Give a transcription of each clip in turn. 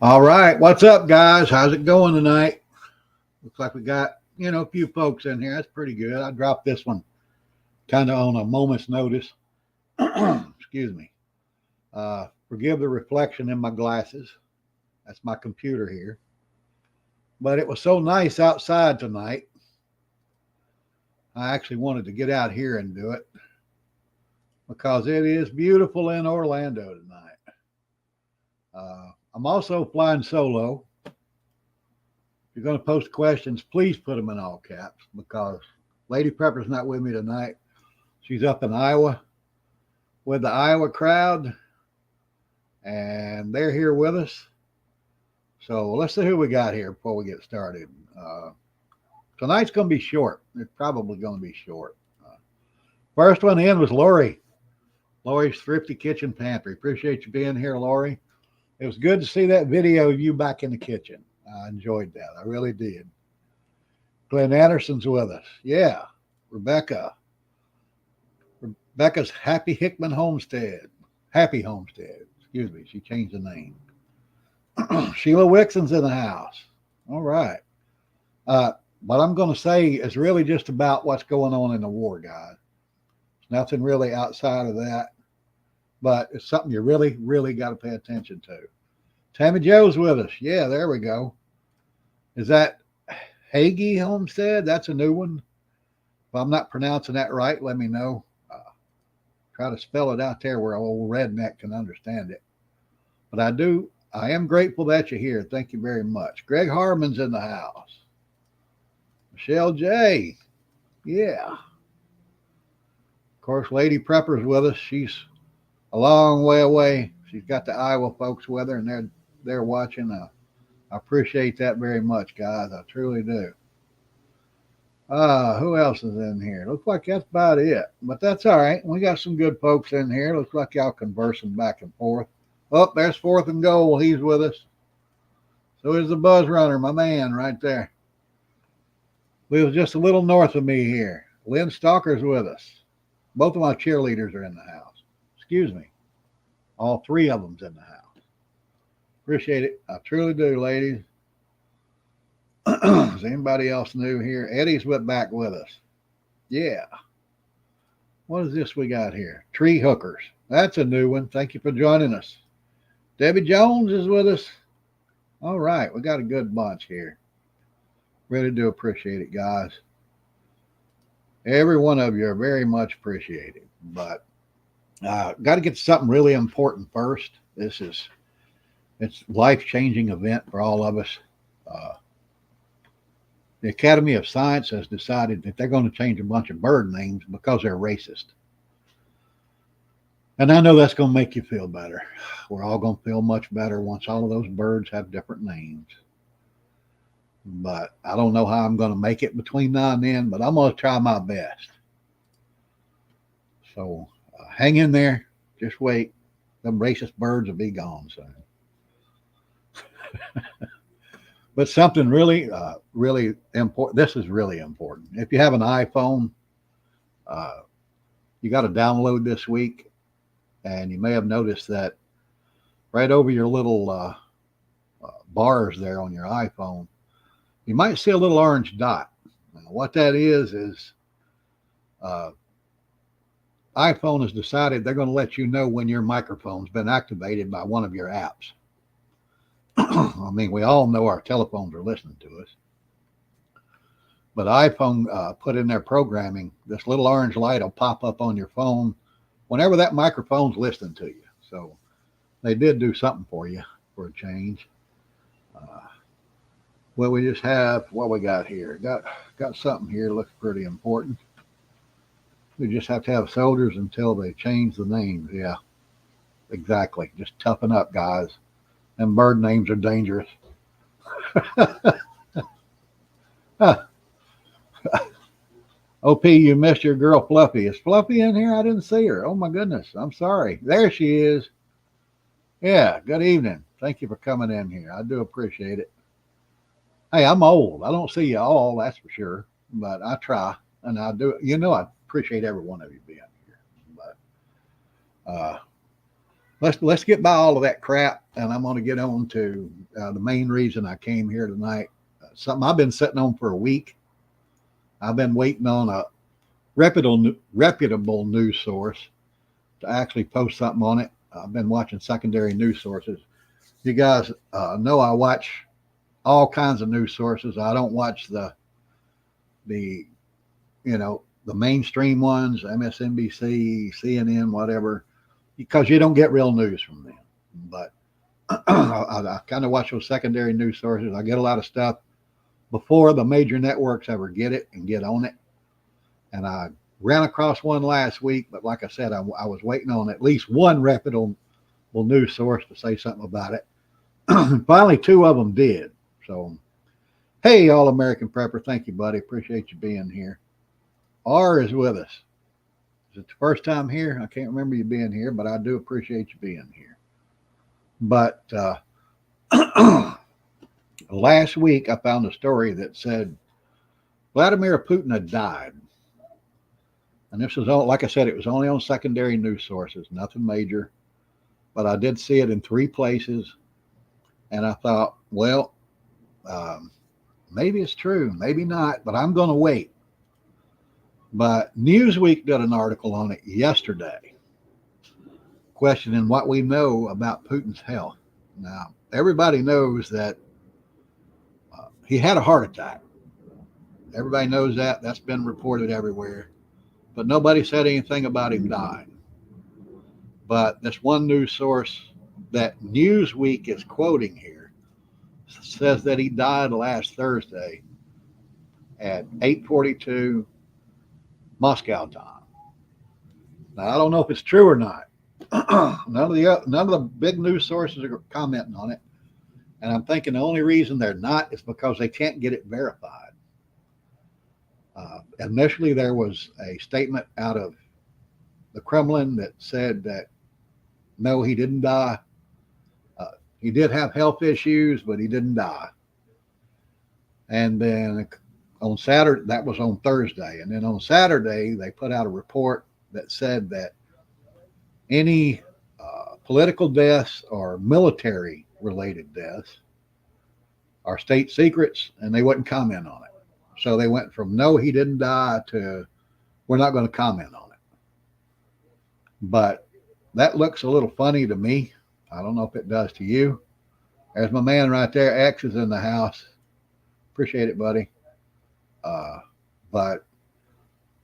All right, what's up, guys? How's it going tonight? Looks like we got a few folks in here. That's pretty good. I dropped this one kind of on a moment's notice. Excuse me. Forgive the reflection in my glasses. That's my computer here. But it was so nice outside tonight. I actually wanted to get out here and do it because it is beautiful in Orlando tonight. I'm also flying solo. If you're going to post questions, please put them in all caps because Lady Pepper's not with me tonight. She's up in Iowa with the Iowa crowd, and they're here with us. So let's see who we got here before we get started. Tonight's going to be short. It's probably going to be short. First one in was Lori. Lori's Thrifty Kitchen Pantry. Appreciate you being here, Lori. It was good to see that video of you back in the kitchen. I enjoyed that. I really did. Glenn Anderson's with us. Yeah. Rebecca. Rebecca's Happy Hickman Homestead. Happy Homestead. Excuse me. She changed the name. Sheila Wixon's in the house. All right. What I'm going to say is really just about what's going on in the war, guys. There's nothing really outside of that, but it's something you really, really got to pay attention to. Tammy Joe's with us. Yeah, there we go. Is that Hagee Homestead? That's a new one. If I'm not pronouncing that right, let me know. Try to spell it out there where an old redneck can understand it. But I am grateful that you're here. Thank you very much. Greg Harmon's in the house. Michelle J. Yeah. Of course, Lady Prepper's with us. She's a long way away. She's got the Iowa folks with her, and they're watching. I appreciate that very much, guys. I truly do. Who else is in here? Looks like that's about it. But that's all right. We got some good folks in here. Looks like y'all conversing back and forth. Oh, there's Fourth and Goal. He's with us. So is the Buzz Runner, my man, right there. He was just a little north of me here. Lynn Stalker's with us. Both of my cheerleaders are in the house. Excuse me. All three of them's in the house. Appreciate it. I truly do, ladies. Is anybody else new here? Eddie's back with us. Yeah. What is this we got here? Tree Hookers. That's a new one. Thank you for joining us. Debbie Jones is with us. All right. We got a good bunch here. Really do appreciate it, guys. Every one of you are very much appreciated. But got to get to something really important first. It's a life-changing event for all of us. The Academy of Science has decided that they're going to change a bunch of bird names because they're racist. And I know that's going to make you feel better. We're all going to feel much better once all of those birds have different names. But I don't know how I'm going to make it between now and then, but I'm going to try my best. So hang in there. Just wait. Them racist birds will be gone soon. But something really, really important. This is really important. If you have an iPhone, you got to download this week. And you may have noticed that right over your little bars there on your iPhone, you might see a little orange dot. Now, what that is iPhone has decided they're going to let you know when your microphone's been activated by one of your apps. I mean, we all know our telephones are listening to us. But iPhone put in their programming, this little orange light will pop up on your phone whenever that microphone's listening to you. So they did do something for you for a change. Well, we just have what we got here. Got something here that looks pretty important. We just have to have soldiers until they change the names. Yeah, exactly. Just toughen up, guys. And bird names are dangerous. OP, you missed your girl Fluffy. Is Fluffy in here? I didn't see her. Oh my goodness. I'm sorry. There she is. Yeah, good evening. Thank you for coming in here. I do appreciate it. Hey, I'm old. I don't see you all, that's for sure. But I try, and I do. I appreciate every one of you being here. But let's get by all of that crap, and I'm going to get on to the main reason I came here tonight. Something I've been sitting on for a week. I've been waiting on a reputable news source to actually post something on it. I've been watching secondary news sources. You guys know I watch all kinds of news sources. I don't watch the the mainstream ones, MSNBC, CNN, whatever, because you don't get real news from them. But I kind of watch those secondary news sources. I get a lot of stuff before the major networks ever get it and get on it. And I ran across one last week, but like I said, I was waiting on at least one reputable news source to say something about it. Finally, two of them did. So, hey, All American Prepper, thank you, buddy. Appreciate you being here. R is with us. Is it the first time here? I can't remember you being here, but I do appreciate you being here. But last week, I found a story that said Vladimir Putin had died. And this was, like I said, it was only on secondary news sources, nothing major. But I did see it in 3 places. And I thought, well, maybe it's true, maybe not, but I'm going to wait. But Newsweek did an article on it yesterday, questioning what we know about Putin's health. Now, everybody knows that he had a heart attack. Everybody knows that. That's been reported everywhere. But nobody said anything about him dying. But this one news source that Newsweek is quoting here says that he died last Thursday at 8:42 Moscow time. Now, I don't know if it's true or not. None of the big news sources are commenting on it. And I'm thinking the only reason they're not is because they can't get it verified. Initially, there was a statement out of the Kremlin that said that no, he didn't die. He did have health issues, but he didn't die. And then on Saturday, that was on Thursday. And then on Saturday, they put out a report that said that any political deaths or military related deaths are state secrets, and they wouldn't comment on it. So they went from no, he didn't die to we're not going to comment on it. But that looks a little funny to me. I don't know if it does to you. There's my man right there. X is in the house. Appreciate it, buddy. But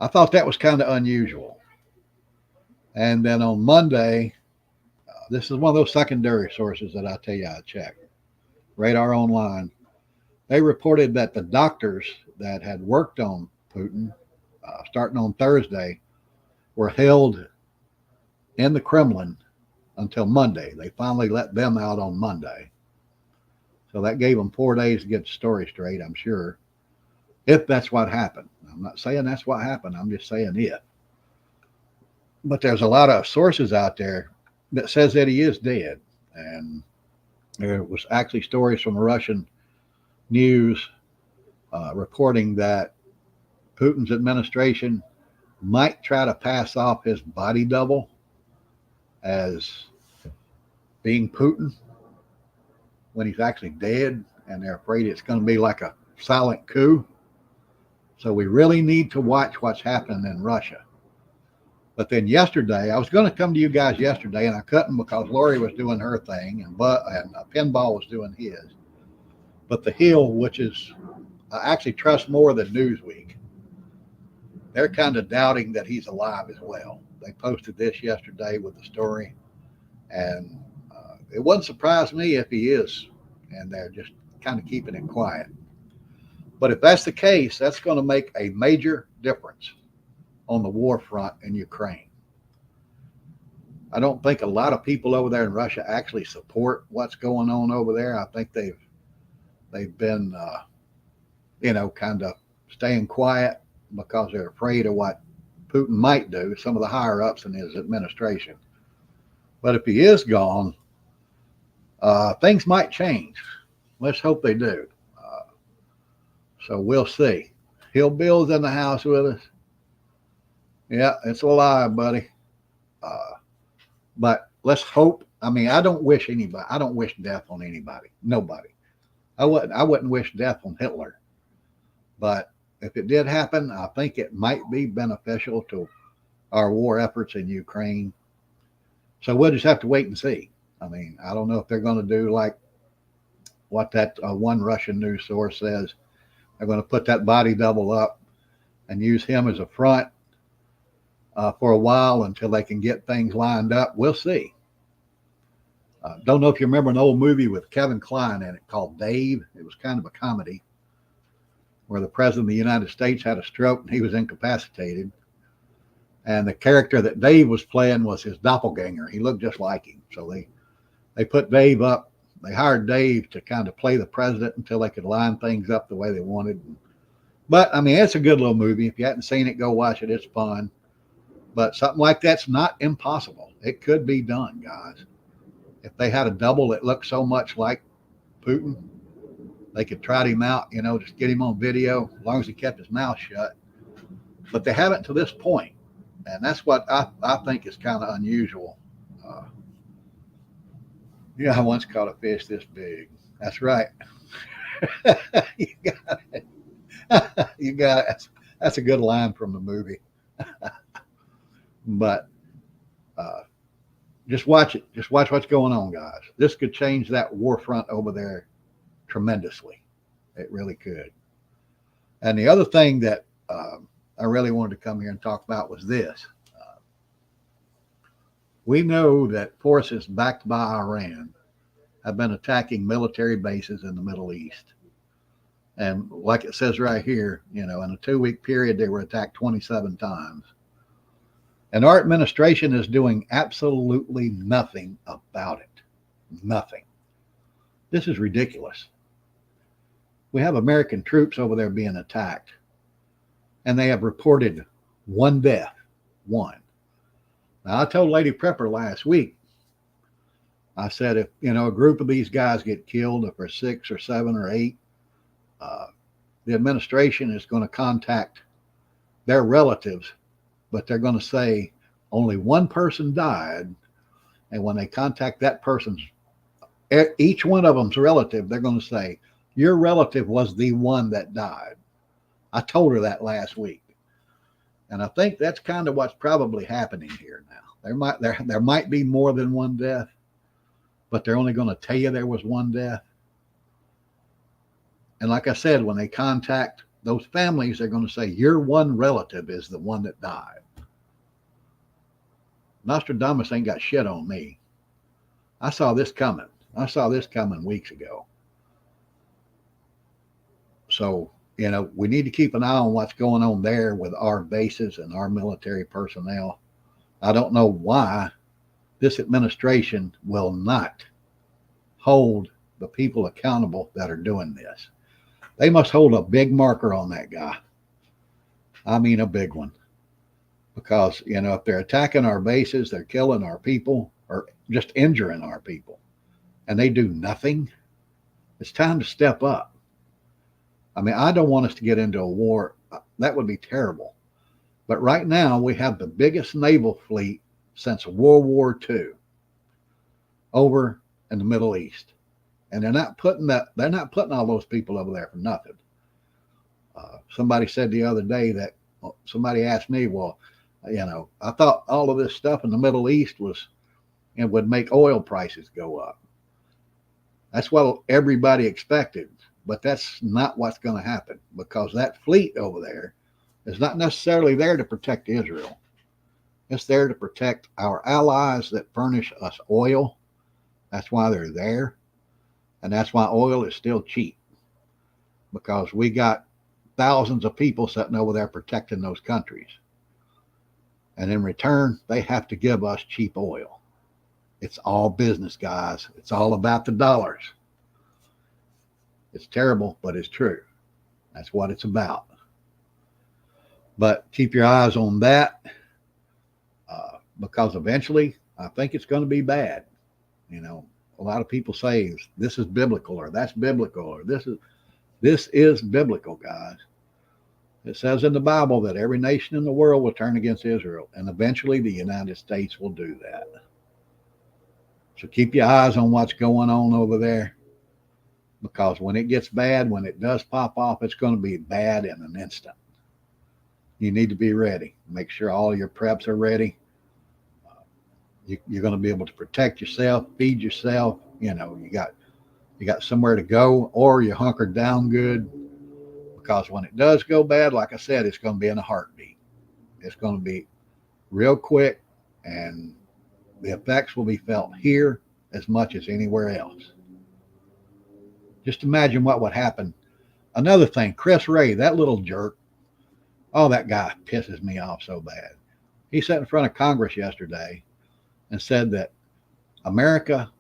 I thought that was kind of unusual. And then on Monday, this is one of those secondary sources that I tell you I check. Radar Online. They reported that the doctors that had worked on Putin, starting on Thursday, were held in the Kremlin until Monday. They finally let them out on Monday. So that gave them 4 days to get the story straight, I'm sure, if that's what happened. I'm not saying that's what happened. I'm just saying if. But there's a lot of sources out there that says that he is dead. And there was actually stories from Russian news reporting that Putin's administration might try to pass off his body double as being Putin when he's actually dead, and they're afraid it's going to be like a silent coup. So we really need to watch what's happening in Russia. But then yesterday, I was going to come to you guys yesterday, and I couldn't because Lori was doing her thing, and Pinball was doing his. But The Hill, which is, I actually trust more than Newsweek, they're kind of doubting that he's alive as well. They posted this yesterday with the story, and it wouldn't surprise me if he is, and they're just kind of keeping it quiet. But if that's the case, that's going to make a major difference on the war front in Ukraine. I don't think a lot of people over there in Russia actually support what's going on over there. I think they've been, kind of staying quiet because they're afraid of what Putin might do, some of the higher ups in his administration. But if he is gone, things might change. Let's hope they do. So we'll see. Hill Bill's in the house with us. Yeah, it's alive, buddy. But let's hope. I mean, I don't wish anybody. I don't wish death on anybody. Nobody. I wouldn't wish death on Hitler. But if it did happen, I think it might be beneficial to our war efforts in Ukraine. So we'll just have to wait and see. I mean, I don't know if they're going to do like what that one Russian news source says. They're going to put that body double up and use him as a front for a while until they can get things lined up. We'll see. Don't know if you remember an old movie with Kevin Kline in it called Dave. It was kind of a comedy where the president of the United States had a stroke and he was incapacitated. And the character that Dave was playing was his doppelganger. He looked just like him. So they put Dave up. They hired Dave to kind of play the president until they could line things up the way they wanted. But, I mean, it's a good little movie. If you hadn't seen it, go watch it. It's fun. But something like that's not impossible. It could be done, guys. If they had a double that looked so much like Putin, they could trot him out, just get him on video, as long as he kept his mouth shut. But they haven't to this point. And that's what I think is kind of unusual. I once caught a fish this big. That's right. You got it. You got it. That's a good line from the movie. But just watch it. Just watch what's going on, guys. This could change that war front over there tremendously. It really could. And the other thing that I really wanted to come here and talk about was this. We know that forces backed by Iran have been attacking military bases in the Middle East. And like it says right here, in a 2-week period, they were attacked 27 times. And our administration is doing absolutely nothing about it. Nothing. This is ridiculous. We have American troops over there being attacked, and they have reported one death. One. Now, I told Lady Prepper last week, I said, if, a group of these guys get killed, if there's 6 or 7 or 8, the administration is going to contact their relatives, but they're going to say only one person died. And when they contact that person's, each one of them's relative, they're going to say, your relative was the one that died. I told her that last week. And I think that's kind of what's probably happening here now. There might be more than one death, but they're only going to tell you there was one death. And like I said, when they contact those families, they're going to say, your one relative is the one that died. Nostradamus ain't got shit on me. I saw this coming. I saw this coming weeks ago. So, we need to keep an eye on what's going on there with our bases and our military personnel. I don't know why this administration will not hold the people accountable that are doing this. They must hold a big marker on that guy. I mean, a big one. Because, if they're attacking our bases, they're killing our people or just injuring our people, and they do nothing, it's time to step up. I mean, I don't want us to get into a war. That would be terrible. But right now, we have the biggest naval fleet since World War II over in the Middle East. And they're not putting all those people over there for nothing. Somebody said the other day that somebody asked me, well, I thought all of this stuff in the Middle East would make oil prices go up. That's what everybody expected, but that's not what's going to happen, because that fleet over there is not necessarily there to protect Israel. It's there to protect our allies that furnish us oil. That's why they're there. And that's why oil is still cheap, because we got thousands of people sitting over there protecting those countries. And in return, they have to give us cheap oil. It's all business, guys. It's all about the dollars. It's terrible, but it's true. That's what it's about. But keep your eyes on that, because eventually I think it's going to be bad. A lot of people say this is biblical, or that's biblical, or this is biblical, guys. It says in the Bible that every nation in the world will turn against Israel, and eventually the United States will do that. So keep your eyes on what's going on over there, because when it gets bad, when it does pop off, it's going to be bad in an instant. You need to be ready. Make sure all your preps are ready. You're going to be able to protect yourself, feed yourself. You know, you got somewhere to go, or you're hunkered down good. Because when it does go bad, like I said, it's going to be in a heartbeat. It's going to be real quick, and the effects will be felt here as much as anywhere else. Just imagine what would happen. Another thing, Chris Wray, that little jerk. Oh, that guy pisses me off so bad. He sat in front of Congress yesterday and said that America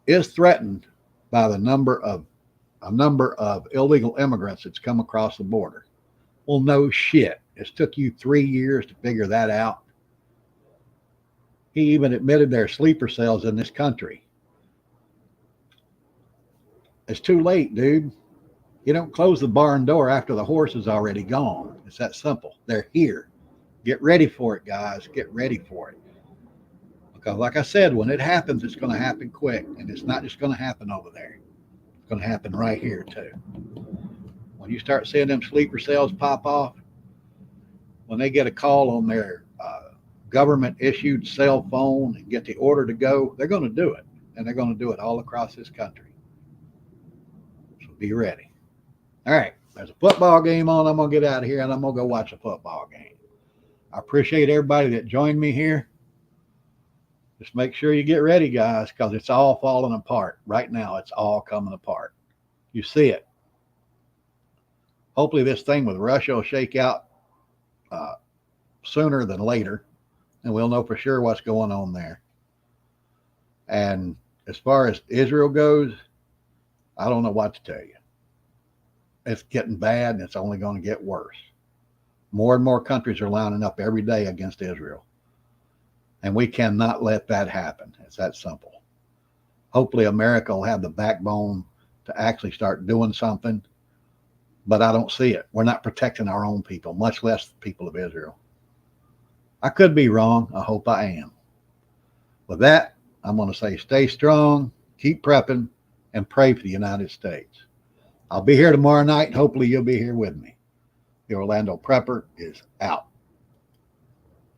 is threatened by a number of illegal immigrants that's come across the border. Well, no shit. It's took you 3 years to figure that out. He even admitted there are sleeper cells in this country. It's too late, dude. You don't close the barn door after the horse is already gone. It's that simple. They're here. Get ready for it, guys. Get ready for it. Because like I said, when it happens, it's going to happen quick. And it's not just going to happen over there. It's going to happen right here, too. When you start seeing them sleeper cells pop off, when they get a call on their government-issued cell phone and get the order to go, they're going to do it. And they're going to do it all across this country. So be ready. All right, there's a football game on. I'm going to get out of here, and I'm going to go watch a football game. I appreciate everybody that joined me here. Just make sure you get ready, guys, because it's all falling apart. Right now, it's all coming apart. You see it. Hopefully this thing with Russia will shake out sooner than later, and we'll know for sure what's going on there. And as far as Israel goes, I don't know what to tell you. It's getting bad, and it's only going to get worse. More and more countries are lining up every day against Israel. And we cannot let that happen. It's that simple. Hopefully America will have the backbone to actually start doing something. But I don't see it. We're not protecting our own people, much less the people of Israel. I could be wrong. I hope I am. With that, I'm going to say stay strong, keep prepping, and pray for the United States. I'll be here tomorrow night. Hopefully you'll be here with me. The Orlando Prepper is out.